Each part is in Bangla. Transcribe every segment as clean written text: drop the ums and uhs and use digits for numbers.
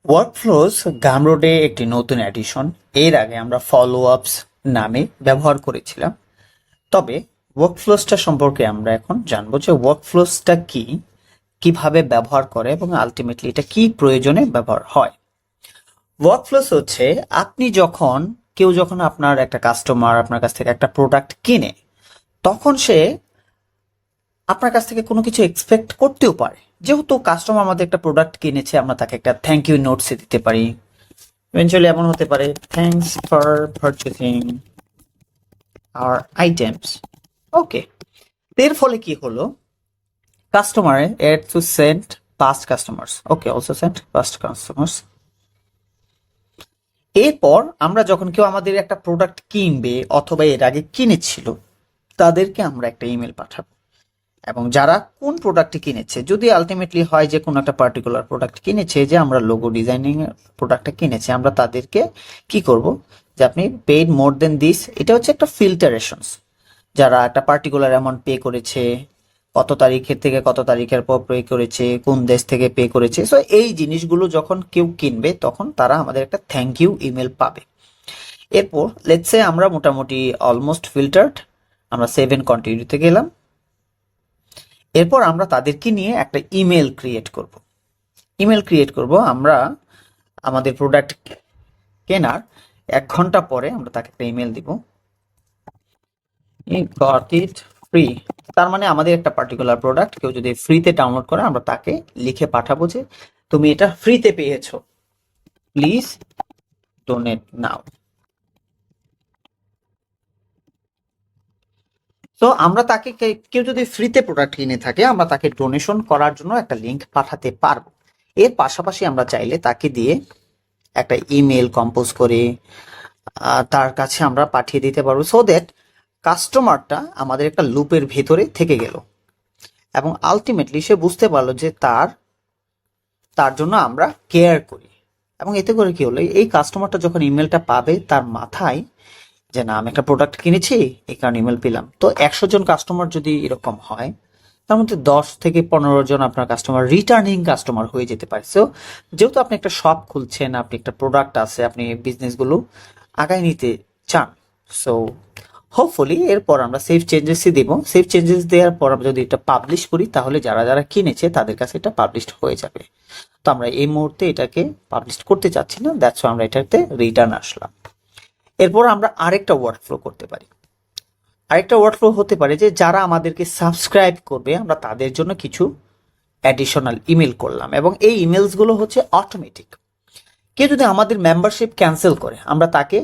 ওয়ার্কফ্লোজ গামরোডে একটি নতুন অ্যাডিশন। এর আগে আমরা ফলো আপস নামে ব্যবহার করেছিলাম। তবে ওয়ার্কফ্লোজটা সম্পর্কে আমরা এখন জানবো যে ওয়ার্কফ্লোজটা কি, কিভাবে ব্যবহার করে এবং আলটিমেটলি এটা কি প্রয়োজনে ব্যবহার হয়। ওয়ার্কফ্লোজ হচ্ছে কেউ যখন আপনার একটা কাস্টমার আপনার কাছ থেকে একটা প্রোডাক্ট কিনে, তখন সে আপনার কাছ থেকে কোনো কিছু এক্সপেক্ট করতেও পারে। যেহেতু কাস্টমার আমাদের একটা প্রোডাক্ট কিনেছে, আমরা তাকে একটা থ্যাংক ইউ নোটস দিতে পারি। ইভেনচুয়ালি এমন হতে পারে, thanks for purchasing our items. Okay, এর ফলে কি হলো, কাস্টমারে add to send past customers. Okay, also send past customers. এরপর আমরা যখন কেউ আমাদের একটা প্রোডাক্ট কিনবে অথবা এর আগে কিনেছিল, তাদেরকে আমরা একটা ইমেল পাঠাবো। এবং যারা কোন প্রোডাক্টটি কিনেছে, যদি আলটিমেটলি হয় যে কোনো একটা পার্টিকুলার প্রোডাক্ট কিনেছে, যে আমরা লোগো ডিজাইনিং প্রোডাক্টটা কিনেছি, আমরা তাদেরকে কি করব, যে আপনি পেইড মোর দেন দিস। এটা হচ্ছে একটা ফিল্টারেশনস। যারা একটা পার্টিকুলার অ্যামাউন্ট পে করেছে, কত তারিখের থেকে কত তারিখের পর পে করেছে, কোন দেশ থেকে পে করেছে, সো এই জিনিসগুলো যখন কেউ কিনবে তখন তারা আমাদের একটা থ্যাংক ইউ ইমেল পাবে। এরপর লেটস সে আমরা মোটামুটি অলমোস্ট ফিল্টার্ড, আমরা সেভ এন্ড কন্টিনিউতে গেলাম। এরপর আমরা তাদেরকে নিয়ে একটা ইমেল ক্রিয়েট করব। আমরা আমাদের প্রোডাক্ট কেনার 1 ঘন্টা পরে আমরা তাকে একটা ইমেল দিব, গট ইট ফ্রি। তার মানে আমাদের একটা পার্টিকুলার প্রোডাক্ট কেউ যদি ফ্রিতে ডাউনলোড করে, আমরা তাকে লিখে পাঠাবো যে তুমি এটা ফ্রিতে পেয়েছো, প্লিজ ডোনেট নাও। তো আমরা তাকে কেউ যদি ফ্রিতে প্রোডাক্ট কিনে থাকে, আমরা তাকে ডোনেশন করার জন্য একটা লিঙ্ক পাঠাতে পারবো। এর পাশাপাশি আমরা চাইলে তাকে দিয়ে একটা ইমেল কম্পোজ করে তার কাছে আমরা পাঠিয়ে দিতে পারবো, সো দ্যাট কাস্টমারটা আমাদের একটা লুপের ভেতরে থেকে গেল এবং আলটিমেটলি সে বুঝতে পারলো যে তার জন্য আমরা কেয়ার করি। এবং এতে করে কি হলো, এই কাস্টমারটা যখন ইমেলটা পাবে, তার মাথায় যে না, আমি একটা প্রোডাক্ট কিনেছি, এই কারণে ইমেল পেলাম। তো 100 জন কাস্টমার যদি এরকম হয়, তার মধ্যে 10 থেকে 15 জন আপনার কাস্টমার রিটার্নিং কাস্টমার হয়ে যেতে পারে। সো যেহেতু আপনি একটা শপ খুলছেন, আপনি একটা প্রোডাক্ট আছে, আপনি বিজনেসগুলো আগায় নিতে চান, সো হোপফুলি এরপর আমরা সেভ চেঞ্জেসই দেবো। সেভ চেঞ্জেস দেওয়ার পর আমরা যদি এটা পাবলিশ করি, তাহলে যারা যারা কিনেছে তাদের কাছে এটা পাবলিশড হয়ে যাবে। তো আমরা এই মুহূর্তে এটাকে পাবলিশ করতে চাচ্ছি না, দ্যাটস আমরা এটাতে রিটার্ন আসলাম। এরপর আমরা আরেকটা ওয়ার্কফ্লো করতে পারি। আরেকটা ওয়ার্কফ্লো হতে পারে যে যারা আমাদেরকে সাবস্ক্রাইব করবে, আমরা তাদের জন্য কিছু অ্যাডিশনাল ইমেল করলাম এবং এই ইমেলসগুলো হচ্ছে অটোমেটিক। কেউ যদি আমাদের মেম্বারশিপ ক্যান্সেল করে, আমরা তাকে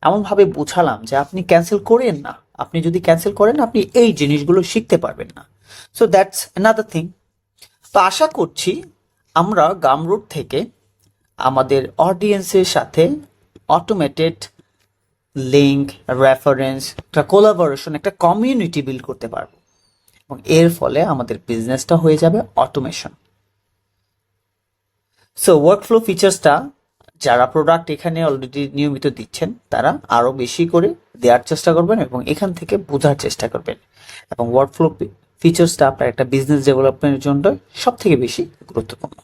এমনভাবে বুঝালাম যে আপনি ক্যান্সেল করেন না, আপনি যদি ক্যান্সেল করেন আপনি এই জিনিসগুলো শিখতে পারবেন না। So that's another thing. তো আশা করছি আমরা গামরুট থেকে আমাদের অডিয়েন্সের সাথে অটোমেটেড লিঙ্ক, রেফারেন্স, একটা কোলাবোরেশন, একটা কমিউনিটি বিল্ড করতে পারবো এবং এর ফলে আমাদের বিজনেসটা হয়ে যাবে অটোমেশন। সো ওয়ার্কফ্লো ফিচার্সটা যারা প্রোডাক্ট এখানে অলরেডি নিয়মিত দিচ্ছেন, তারা আরো বেশি করে দেওয়ার চেষ্টা করবেন এবং এখান থেকে বোঝার চেষ্টা করবেন। এবং ওয়ার্কফ্লো ফিচার্সটা আপনার একটা বিজনেস ডেভেলপমেন্টের জন্য সব থেকে বেশি গুরুত্বপূর্ণ।